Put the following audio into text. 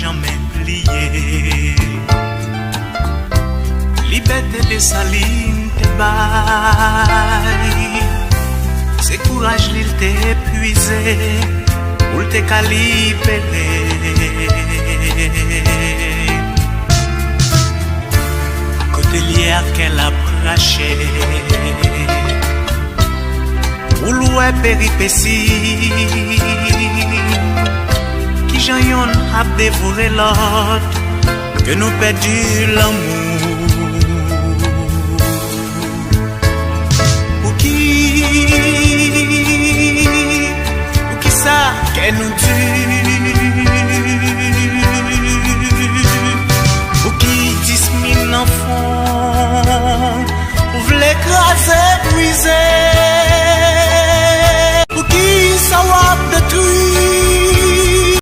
jamais plié. Liberté de saline te baille, c'est courage l'il t'est épuisé, ou t'es calibéré. Côté l'hier qu'elle a praché, ou l'oué péripétie, qui j'en yon a dévoré l'autre, que nous perdu l'amour. Ou qui ça qu'elle nous tue,